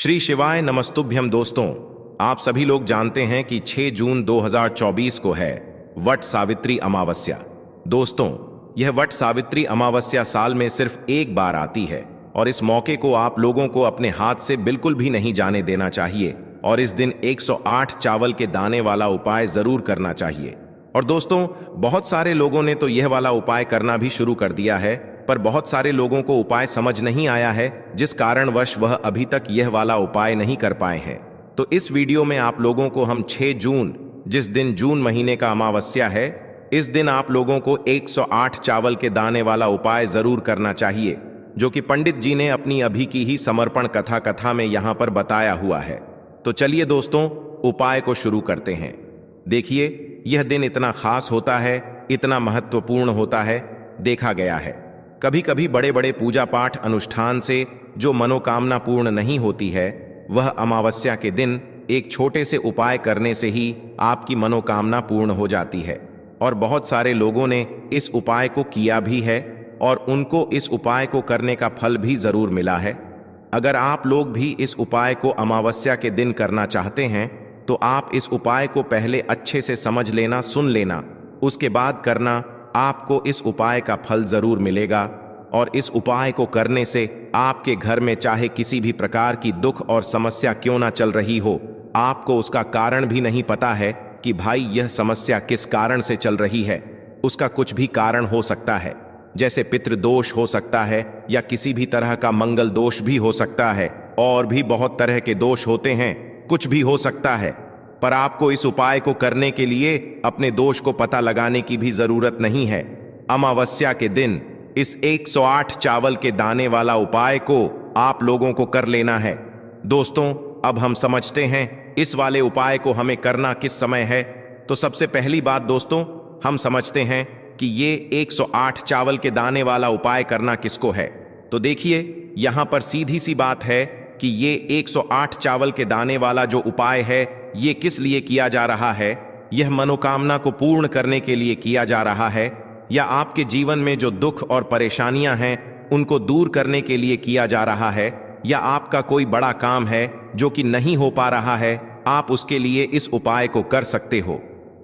श्री शिवाय नमस्तुभ्यम। दोस्तों, आप सभी लोग जानते हैं कि 6 जून 2024 को है वट सावित्री अमावस्या। दोस्तों, यह वट सावित्री अमावस्या साल में सिर्फ एक बार आती है और इस मौके को आप लोगों को अपने हाथ से बिल्कुल भी नहीं जाने देना चाहिए और इस दिन 108 चावल के दाने वाला उपाय जरूर करना चाहिए। और दोस्तों, बहुत सारे लोगों ने तो यह वाला उपाय करना भी शुरू कर दिया है, पर बहुत सारे लोगों को उपाय समझ नहीं आया है, जिस कारणवश वह अभी तक यह वाला उपाय नहीं कर पाए हैं। तो इस वीडियो में आप लोगों को हम 6 जून, जिस दिन जून महीने का अमावस्या है, इस दिन आप लोगों को 108 चावल के दाने वाला उपाय जरूर करना चाहिए, जो कि पंडित जी ने अपनी अभी की ही समर्पण कथा में यहां पर बताया हुआ है। तो चलिए दोस्तों, उपाय को शुरू करते हैं। देखिए, यह दिन इतना खास होता है, इतना महत्वपूर्ण होता है। देखा गया है कभी कभी बड़े बड़े पूजा पाठ अनुष्ठान से जो मनोकामना पूर्ण नहीं होती है, वह अमावस्या के दिन एक छोटे से उपाय करने से ही आपकी मनोकामना पूर्ण हो जाती है। और बहुत सारे लोगों ने इस उपाय को किया भी है और उनको इस उपाय को करने का फल भी जरूर मिला है। अगर आप लोग भी इस उपाय को अमावस्या के दिन करना चाहते हैं तो आप इस उपाय को पहले अच्छे से समझ लेना, सुन लेना, उसके बाद करना। आपको इस उपाय का फल जरूर मिलेगा और इस उपाय को करने से आपके घर में चाहे किसी भी प्रकार की दुख और समस्या क्यों ना चल रही हो, आपको उसका कारण भी नहीं पता है कि भाई यह समस्या किस कारण से चल रही है। उसका कुछ भी कारण हो सकता है, जैसे पितृदोष हो सकता है या किसी भी तरह का मंगल दोष भी हो सकता है, और भी बहुत तरह के दोष होते हैं, कुछ भी हो सकता है। पर आपको इस उपाय को करने के लिए अपने दोष को पता लगाने की भी जरूरत नहीं है। अमावस्या के दिन इस 108 चावल के दाने वाला उपाय को आप लोगों को कर लेना है। दोस्तों, अब हम समझते हैं इस वाले उपाय को हमें करना किस समय है। तो सबसे पहली बात दोस्तों, हम समझते हैं कि ये 108 चावल के दाने वाला उपाय करना किसको है। तो देखिए, यहां पर सीधी सी बात है कि ये 108 चावल के दाने वाला जो उपाय है, ये किस लिए किया जा रहा है। यह मनोकामना को पूर्ण करने के लिए किया जा रहा है, या आपके जीवन में जो दुख और परेशानियां हैं उनको दूर करने के लिए किया जा रहा है, या आपका कोई बड़ा काम है जो कि नहीं हो पा रहा है, आप उसके लिए इस उपाय को कर सकते हो।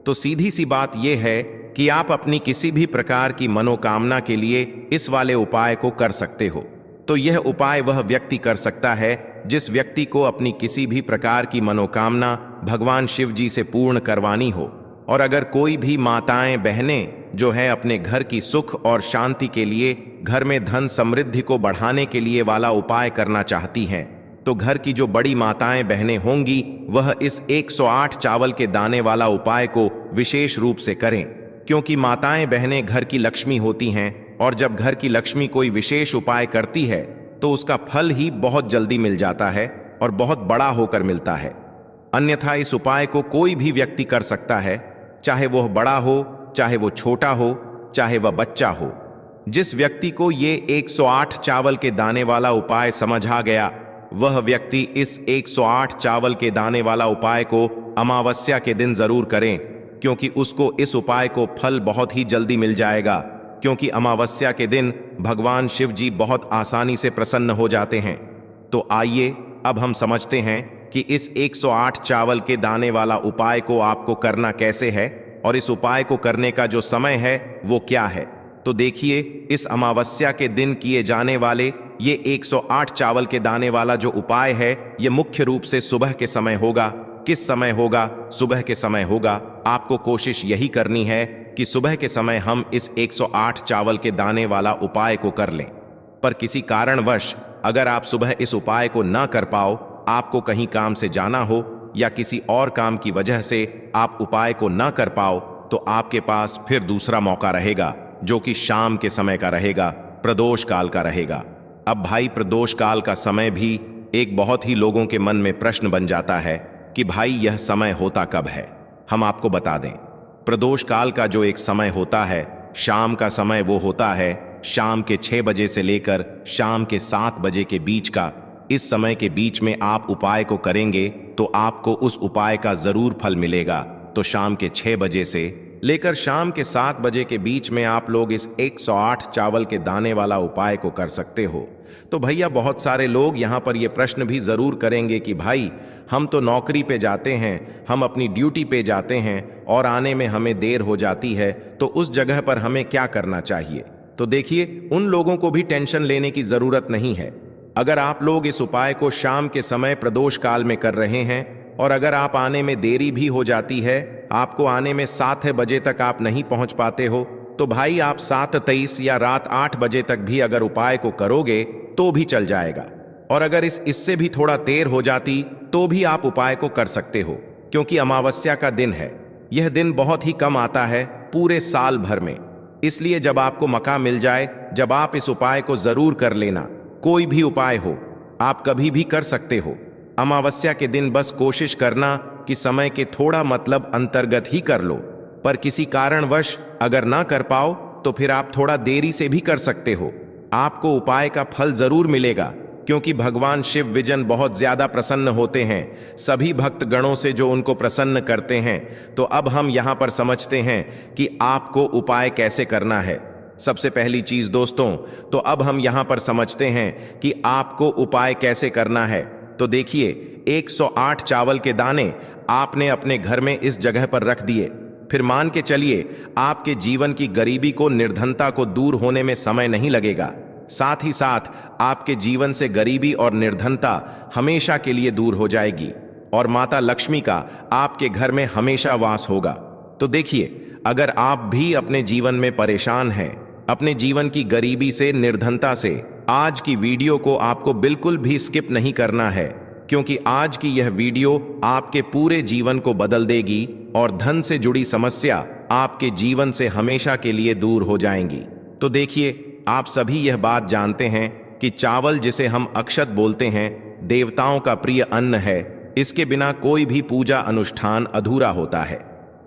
तो सीधी सी बात यह है कि आप अपनी किसी भी प्रकार की मनोकामना के लिए इस वाले उपाय को कर सकते हो। तो यह उपाय वह व्यक्ति कर सकता है जिस व्यक्ति को अपनी किसी भी प्रकार की मनोकामना भगवान शिव जी से पूर्ण करवानी हो। और अगर कोई भी माताएं बहनें जो है अपने घर की सुख और शांति के लिए, घर में धन समृद्धि को बढ़ाने के लिए वाला उपाय करना चाहती हैं, तो घर की जो बड़ी माताएं बहनें होंगी वह इस 108 चावल के दाने वाला उपाय को विशेष रूप से करें, क्योंकि माताएं बहनें घर की लक्ष्मी होती हैं और जब घर की लक्ष्मी कोई विशेष उपाय करती है तो उसका फल ही बहुत जल्दी मिल जाता है और बहुत बड़ा होकर मिलता है। अन्यथा इस उपाय को कोई भी व्यक्ति कर सकता है, चाहे वह बड़ा हो, चाहे वो छोटा हो, चाहे वह बच्चा हो। जिस व्यक्ति को ये 108 चावल के दाने वाला उपाय समझ आ गया, वह व्यक्ति इस 108 चावल के दाने वाला उपाय को अमावस्या के दिन जरूर करें, क्योंकि उसको इस उपाय को फल बहुत ही जल्दी मिल जाएगा। क्योंकि अमावस्या के दिन भगवान शिव जी बहुत आसानी से प्रसन्न हो जाते हैं। तो आइए अब हम समझते हैं कि इस 108 चावल के दाने वाला उपाय को आपको करना कैसे है और इस उपाय को करने का जो समय है वो क्या है। तो देखिए, इस अमावस्या के दिन किए जाने वाले ये 108 चावल के दाने वाला जो उपाय है, ये मुख्य रूप से सुबह के समय होगा। किस समय होगा? सुबह के समय होगा। आपको कोशिश यही करनी है कि सुबह के समय हम इस 108 चावल के दाने वाला उपाय को कर लें। पर किसी कारणवश अगर आप सुबह इस उपाय को ना कर पाओ, आपको कहीं काम से जाना हो या किसी और काम की वजह से आप उपाय को ना कर पाओ, तो आपके पास फिर दूसरा मौका रहेगा, जो कि शाम के समय का रहेगा, प्रदोष काल का रहेगा। अब भाई, प्रदोष काल का समय भी एक बहुत ही लोगों के मन में प्रश्न बन जाता है कि भाई यह समय होता कब है। हम आपको बता दें, प्रदोष काल का जो एक समय होता है, शाम का समय, वो होता है शाम के 6 बजे से लेकर शाम के 7 बजे के बीच का। इस समय के बीच में आप उपाय को करेंगे तो आपको उस उपाय का जरूर फल मिलेगा। तो शाम के 6 बजे से लेकर शाम के 7 बजे के बीच में आप लोग इस 108 चावल के दाने वाला उपाय को कर सकते हो। तो भैया बहुत सारे लोग यहाँ पर ये प्रश्न भी जरूर करेंगे कि भाई हम तो नौकरी पे जाते हैं, हम अपनी ड्यूटी पे जाते हैं और आने में हमें देर हो जाती है, तो उस जगह पर हमें क्या करना चाहिए। तो देखिए, उन लोगों को भी टेंशन लेने की जरूरत नहीं है। अगर आप लोग इस उपाय को शाम के समय प्रदोष काल में कर रहे हैं और अगर आप आने में देरी भी हो जाती है, आपको आने में 7 बजे तक आप नहीं पहुंच पाते हो, तो भाई आप 7:23 या रात 8 बजे तक भी अगर उपाय को करोगे तो भी चल जाएगा। और अगर इससे भी थोड़ा देर हो जाती तो भी आप उपाय को कर सकते हो, क्योंकि अमावस्या का दिन है। यह दिन बहुत ही कम आता है पूरे साल भर में, इसलिए जब आपको मौका मिल जाए, जब आप इस उपाय को जरूर कर लेना। कोई भी उपाय हो, आप कभी भी कर सकते हो। अमावस्या के दिन बस कोशिश करना कि समय के थोड़ा मतलब अंतर्गत ही कर लो, पर किसी कारणवश अगर ना कर पाओ तो फिर आप थोड़ा देरी से भी कर सकते हो। आपको उपाय का फल जरूर मिलेगा, क्योंकि भगवान शिव विजन बहुत ज्यादा प्रसन्न होते हैं सभी भक्त गणों से जो उनको प्रसन्न करते हैं। तो अब हम यहाँ पर समझते हैं कि आपको उपाय कैसे करना है। सबसे पहली चीज दोस्तों, तो अब हम यहाँ पर समझते हैं कि आपको उपाय कैसे करना है। तो देखिए, 108 चावल के दाने आपने अपने घर में इस जगह पर रख दिए। फिर मान के चलिए आपके जीवन की गरीबी को, निर्धनता को दूर होने में समय नहीं लगेगा। साथ ही साथ आपके जीवन से गरीबी और निर्धनता हमेशा के लिए दूर हो जाएगी और माता लक्ष्मी का आपके घर में हमेशा वास होगा। तो देखिए, अगर आप भी अपने जीवन में परेशान हैं, अपने जीवन की गरीबी से, निर्धनता से, आज की वीडियो को आपको बिल्कुल भी स्किप नहीं करना है, क्योंकि आज की यह वीडियो आपके पूरे जीवन को बदल देगी और धन से जुड़ी समस्या आपके जीवन से हमेशा के लिए दूर हो जाएंगी। तो देखिए, आप सभी यह बात जानते हैं कि चावल, जिसे हम अक्षत बोलते हैं, देवताओं का प्रिय अन्न है। इसके बिना कोई भी पूजा अनुष्ठान अधूरा होता है।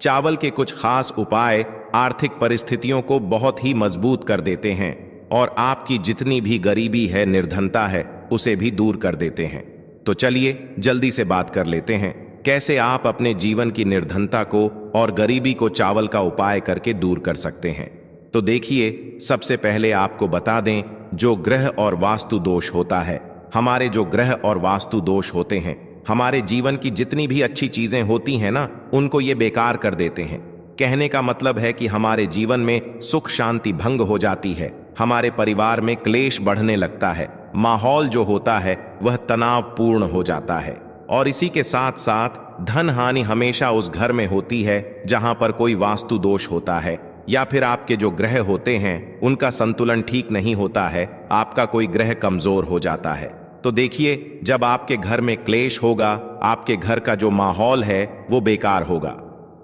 चावल के कुछ खास उपाय आर्थिक परिस्थितियों को बहुत ही मजबूत कर देते हैं और आपकी जितनी भी गरीबी है, निर्धनता है, उसे भी दूर कर देते हैं। तो चलिए जल्दी से बात कर लेते हैं कैसे आप अपने जीवन की निर्धनता को और गरीबी को चावल का उपाय करके दूर कर सकते हैं। तो देखिए, सबसे पहले आपको बता दें, जो ग्रह और वास्तु दोष होता है, हमारे जो ग्रह और वास्तु दोष होते हैं, हमारे जीवन की जितनी भी अच्छी चीजें होती हैं ना, उनको ये बेकार कर देते हैं। कहने का मतलब है कि हमारे जीवन में सुख शांति भंग हो जाती है, हमारे परिवार में क्लेश बढ़ने लगता है, माहौल जो होता है वह तनावपूर्ण हो जाता है और इसी के साथ साथ धन हानि हमेशा उस घर में होती है जहां पर कोई वास्तु दोष होता है, या फिर आपके जो ग्रह होते हैं उनका संतुलन ठीक नहीं होता है, आपका कोई ग्रह कमजोर हो जाता है। तो देखिए, जब आपके घर में क्लेश होगा, आपके घर का जो माहौल है वो बेकार होगा,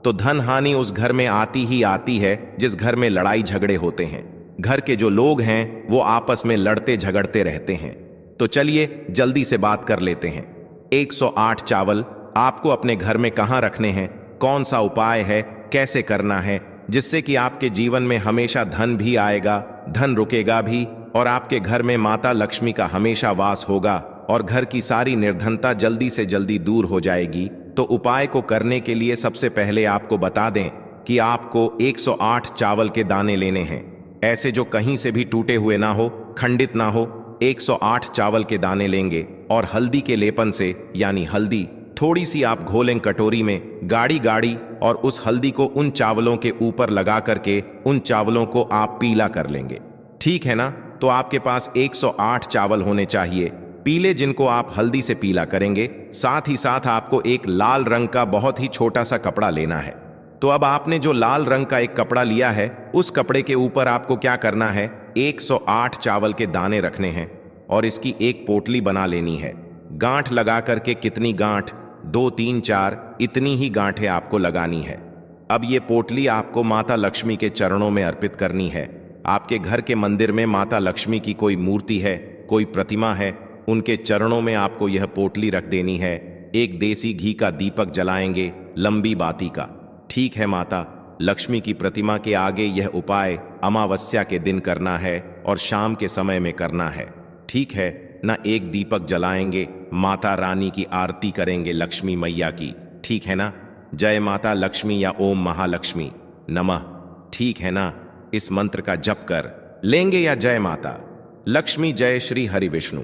तो धन हानि उस घर में आती ही आती है जिस घर में लड़ाई झगड़े होते हैं। घर के जो लोग हैं वो आपस में लड़ते झगड़ते रहते हैं। तो चलिए जल्दी से बात कर लेते हैं। 108 चावल आपको अपने घर में कहाँ रखने हैं, कौन सा उपाय है, कैसे करना है, जिससे कि आपके जीवन में हमेशा धन भी आएगा, धन रुकेगा भी और आपके घर में माता लक्ष्मी का हमेशा वास होगा और घर की सारी निर्धनता जल्दी से जल्दी दूर हो जाएगी। तो उपाय को करने के लिए सबसे पहले आपको बता दें कि आपको 108 चावल के दाने लेने हैं, ऐसे जो कहीं से भी टूटे हुए ना हो, खंडित ना हो। 108 चावल के दाने लेंगे और हल्दी के लेपन से, यानी हल्दी थोड़ी सी आप घोलें कटोरी में, गाढ़ी गाढ़ी, और उस हल्दी को उन चावलों के ऊपर लगा करके उन चावलों को आप पीला कर लेंगे। ठीक है ना? तो आपके पास 108 चावल होने चाहिए पीले, जिनको आप हल्दी से पीला करेंगे। साथ ही साथ आपको एक लाल रंग का बहुत ही छोटा सा कपड़ा लेना है। तो अब आपने जो लाल रंग का एक कपड़ा लिया है, उस कपड़े के ऊपर आपको क्या करना है, 108 चावल के दाने रखने हैं और इसकी एक पोटली बना लेनी है। गांठ लगा करके, कितनी गांठ, 2 3 4 इतनी ही गांठें आपको लगानी है। अब ये पोटली आपको माता लक्ष्मी के चरणों में अर्पित करनी है। आपके घर के मंदिर में माता लक्ष्मी की कोई मूर्ति है, कोई प्रतिमा है, उनके चरणों में आपको यह पोटली रख देनी है। एक देसी घी का दीपक जलाएंगे, लंबी बाती का। ठीक है, माता लक्ष्मी की प्रतिमा के आगे यह उपाय अमावस्या के दिन करना है और शाम के समय में करना है। ठीक है ना? एक दीपक जलाएंगे, माता रानी की आरती करेंगे, लक्ष्मी मैया की। ठीक है ना? जय माता लक्ष्मी या ओम महालक्ष्मी। नमः। ठीक है ना? इस मंत्र का जप कर लेंगे या जय माता लक्ष्मी, जय श्री हरि विष्णु,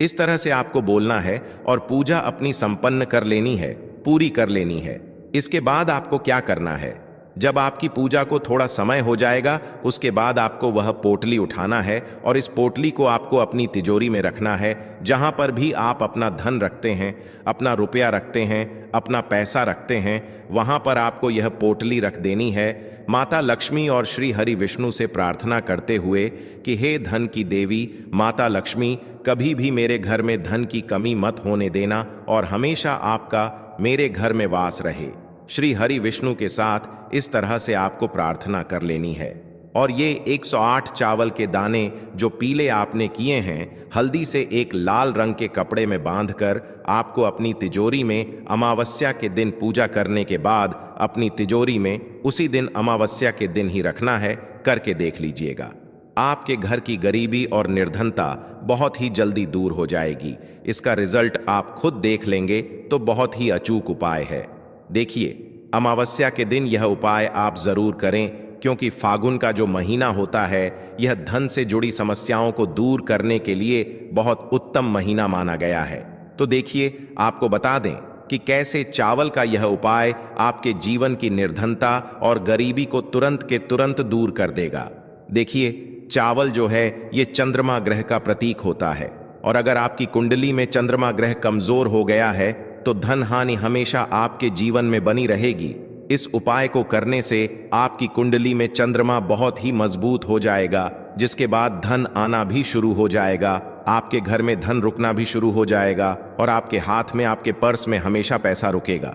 इस तरह से आपको बोलना है और पूजा अपनी संपन्न कर लेनी है, पूरी कर लेनी है। इसके बाद आपको क्या करना है, जब आपकी पूजा को थोड़ा समय हो जाएगा, उसके बाद आपको वह पोटली उठाना है और इस पोटली को आपको अपनी तिजोरी में रखना है। जहां पर भी आप अपना धन रखते हैं, अपना रुपया रखते हैं, अपना पैसा रखते हैं, वहां पर आपको यह पोटली रख देनी है, माता लक्ष्मी और श्री हरि विष्णु से प्रार्थना करते हुए कि हे धन की देवी माता लक्ष्मी, कभी भी मेरे घर में धन की कमी मत होने देना और हमेशा आपका मेरे घर में वास रहे। श्री हरि विष्णु के साथ इस तरह से आपको प्रार्थना कर लेनी है। और ये 108 चावल के दाने जो पीले आपने किए हैं, हल्दी से एक लाल रंग के कपड़े में बांधकर आपको अपनी तिजोरी में अमावस्या के दिन पूजा करने के बाद अपनी तिजोरी में उसी दिन अमावस्या के दिन ही रखना है। करके देख लीजिएगा, आपके घर की गरीबी और निर्धनता बहुत ही जल्दी दूर हो जाएगी। इसका रिजल्ट आप खुद देख लेंगे तो बहुत ही अचूक उपाय है। देखिए, अमावस्या के दिन यह उपाय आप जरूर करें, क्योंकि फागुन का जो महीना होता है यह धन से जुड़ी समस्याओं को दूर करने के लिए बहुत उत्तम महीना माना गया है। तो देखिए, आपको बता दें कि कैसे चावल का यह उपाय आपके जीवन की निर्धनता और गरीबी को तुरंत के तुरंत दूर कर देगा। देखिए, चावल जो है ये चंद्रमा ग्रह का प्रतीक होता है, और अगर आपकी कुंडली में चंद्रमा ग्रह कमजोर हो गया है तो धन हानि हमेशा आपके जीवन में बनी रहेगी। इस उपाय को करने से आपकी कुंडली में चंद्रमा बहुत ही मजबूत हो जाएगा, जिसके बाद धन आना भी शुरू हो जाएगा, आपके घर में धन रुकना भी शुरू हो जाएगा और आपके हाथ में, आपके पर्स में हमेशा पैसा रुकेगा।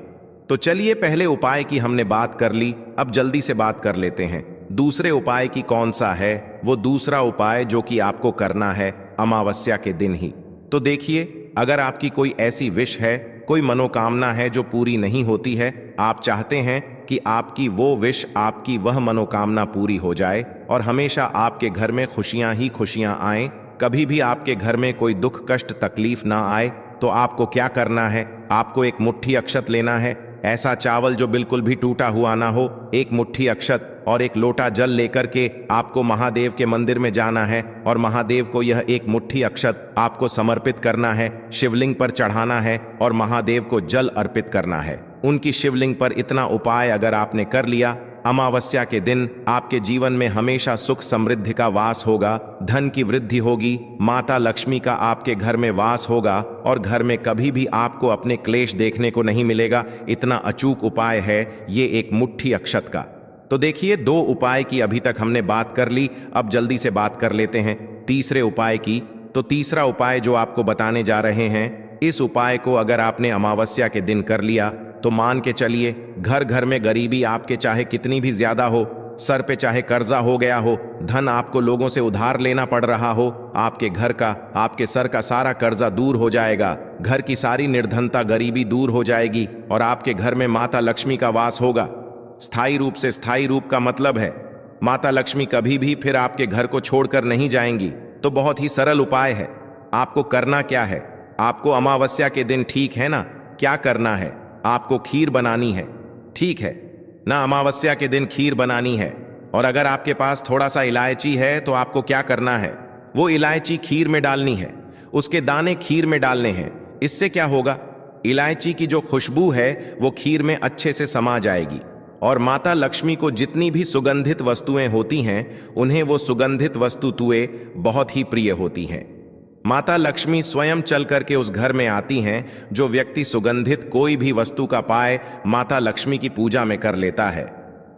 तो चलिए, पहले उपाय की हमने बात कर ली, अब जल्दी से बात कर लेते हैं दूसरे उपाय की। कौन सा है वो दूसरा उपाय जो कि आपको करना है अमावस्या के दिन ही? तो देखिए, अगर आपकी कोई ऐसी विश है, कोई मनोकामना है जो पूरी नहीं होती है, आप चाहते हैं कि आपकी वो विश, आपकी वह मनोकामना पूरी हो जाए और हमेशा आपके घर में खुशियां ही खुशियां आएं, कभी भी आपके घर में कोई दुख कष्ट तकलीफ ना आए, तो आपको क्या करना है? आपको एक मुट्ठी अक्षत लेना है, ऐसा चावल जो बिल्कुल भी टूटा हुआ ना हो, एक मुट्ठी अक्षत और एक लोटा जल लेकर के आपको महादेव के मंदिर में जाना है और महादेव को यह एक मुट्ठी अक्षत आपको समर्पित करना है, शिवलिंग पर चढ़ाना है और महादेव को जल अर्पित करना है। उनकी शिवलिंग पर इतना उपाय अगर आपने कर लिया, अमावस्या के दिन आपके जीवन में हमेशा सुख समृद्धि का वास होगा, धन की वृद्धि होगी, माता लक्ष्मी का आपके घर में वास होगा और घर में कभी भी आपको अपने क्लेश देखने को नहीं मिलेगा। इतना अचूक उपाय है ये एक मुट्ठी अक्षत का। तो देखिए, 2 उपाय की अभी तक हमने बात कर ली, अब जल्दी से बात कर लेते हैं तीसरे उपाय की। तो तीसरा उपाय जो आपको बताने जा रहे हैं, इस उपाय को अगर आपने अमावस्या के दिन कर लिया तो मान के चलिए, घर घर में गरीबी आपके चाहे कितनी भी ज्यादा हो, सर पे चाहे कर्जा हो गया हो, धन आपको लोगों से उधार लेना पड़ रहा हो, आपके घर का, आपके सर का सारा कर्जा दूर हो जाएगा, घर की सारी निर्धनता गरीबी दूर हो जाएगी और आपके घर में माता लक्ष्मी का वास होगा। स्थायी रूप से, स्थायी रूप का मतलब है माता लक्ष्मी कभी भी फिर आपके घर को छोड़कर नहीं जाएंगी। तो बहुत ही सरल उपाय है। आपको करना क्या है? आपको अमावस्या के दिन, ठीक है ना, क्या करना है? आपको खीर बनानी है, ठीक है ना? अमावस्या के दिन खीर बनानी है और अगर आपके पास थोड़ा सा इलायची है तो आपको क्या करना है? वो इलायची खीर में डालनी है, उसके दाने खीर में डालने हैं। इससे क्या होगा? इलायची की जो खुशबू है वो खीर में अच्छे से समा जाएगी और माता लक्ष्मी को जितनी भी सुगंधित वस्तुएं होती हैं, उन्हें वो सुगंधित वस्तुएं बहुत ही प्रिय होती हैं। माता लक्ष्मी स्वयं चल करके उस घर में आती हैं। जो व्यक्ति सुगंधित कोई भी वस्तु का पाए, माता लक्ष्मी की पूजा में कर लेता है।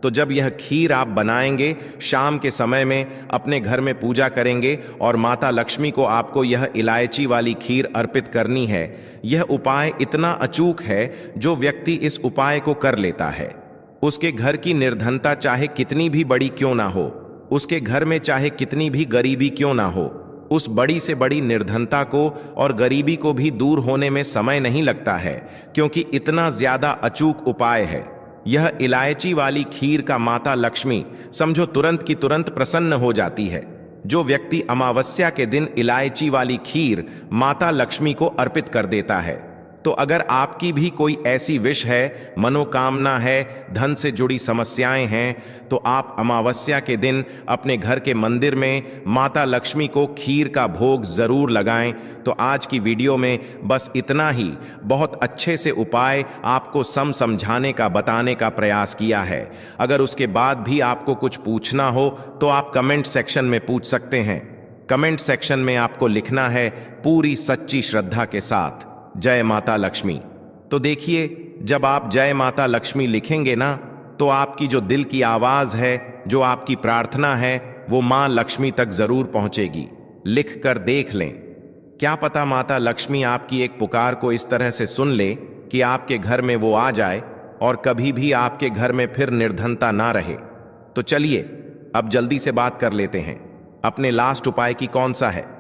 तो जब यह खीर आप बनाएंगे, शाम के समय में अपने घर में पूजा करेंगे और माता लक्ष्मी को आपको यह इलायची वाली खीर अर्पित करनी है। यह उपाय इतना अचूक है, जो व्यक्ति इस उपाय को कर लेता है, उसके घर की निर्धनता चाहे कितनी भी बड़ी क्यों ना हो, उसके घर में चाहे कितनी भी गरीबी क्यों ना हो, उस बड़ी से बड़ी निर्धनता को और गरीबी को भी दूर होने में समय नहीं लगता है, क्योंकि इतना ज्यादा अचूक उपाय है। यह इलायची वाली खीर का माता लक्ष्मी समझो तुरंत की तुरंत प्रसन्न हो जाती है। जो व्यक्ति अमावस्या के दिन इलायची वाली खीर माता लक्ष्मी को अर्पित कर देता है, तो अगर आपकी भी कोई ऐसी विश है, मनोकामना है, धन से जुड़ी समस्याएं हैं, तो आप अमावस्या के दिन अपने घर के मंदिर में माता लक्ष्मी को खीर का भोग जरूर लगाएं। तो आज की वीडियो में बस इतना ही, बहुत अच्छे से उपाय आपको समझाने का, बताने का प्रयास किया है। अगर उसके बाद भी आपको कुछ पूछना हो तो आप कमेंट सेक्शन में पूछ सकते हैं। कमेंट सेक्शन में आपको लिखना है पूरी सच्ची श्रद्धा के साथ, जय माता लक्ष्मी। तो देखिए, जब आप जय माता लक्ष्मी लिखेंगे ना, तो आपकी जो दिल की आवाज है, जो आपकी प्रार्थना है, वो मां लक्ष्मी तक जरूर पहुंचेगी। लिख कर देख लें, क्या पता माता लक्ष्मी आपकी एक पुकार को इस तरह से सुन ले कि आपके घर में वो आ जाए और कभी भी आपके घर में फिर निर्धनता ना रहे। तो चलिए अब जल्दी से बात कर लेते हैं अपने लास्ट उपाय की। कौन सा है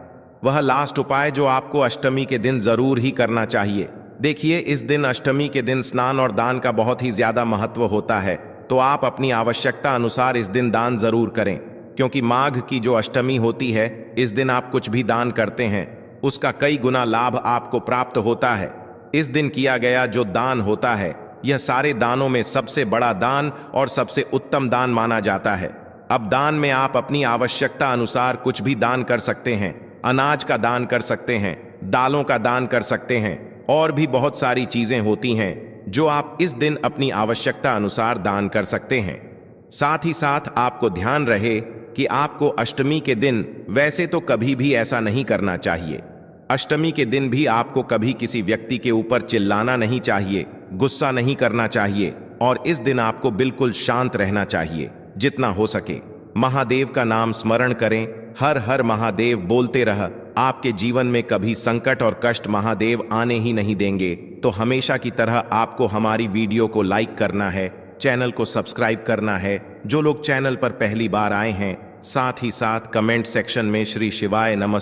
वह लास्ट उपाय जो आपको अष्टमी के दिन जरूर ही करना चाहिए? देखिए, इस दिन अष्टमी के दिन स्नान और दान का बहुत ही ज्यादा महत्व होता है। तो आप अपनी आवश्यकता अनुसार इस दिन दान जरूर करें, क्योंकि माघ की जो अष्टमी होती है, इस दिन आप कुछ भी दान करते हैं, उसका कई गुना लाभ आपको प्राप्त होता है। इस दिन किया गया जो दान होता है, यह सारे दानों में सबसे बड़ा दान और सबसे उत्तम दान माना जाता है। अब दान में आप अपनी आवश्यकता अनुसार कुछ भी दान कर सकते हैं। अनाज का दान कर सकते हैं, दालों का दान कर सकते हैं, और भी बहुत सारी चीजें होती हैं जो आप इस दिन अपनी आवश्यकता अनुसार दान कर सकते हैं। साथ ही साथ आपको ध्यान रहे कि आपको अष्टमी के दिन वैसे तो कभी भी ऐसा नहीं करना चाहिए। अष्टमी के दिन भी आपको कभी किसी व्यक्ति के ऊपर चिल्लाना नहीं चाहिए, गुस्सा नहीं करना चाहिए, और इस दिन आपको बिल्कुल शांत रहना चाहिए जितना हो सके। महादेव का नाम स्मरण करें, हर हर महादेव बोलते रह। आपके जीवन में कभी संकट और कष्ट महादेव आने ही नहीं देंगे। तो हमेशा की तरह आपको हमारी वीडियो को लाइक करना है, चैनल को सब्सक्राइब करना है जो लोग चैनल पर पहली बार आए हैं, साथ ही साथ कमेंट सेक्शन में श्री शिवाय नमः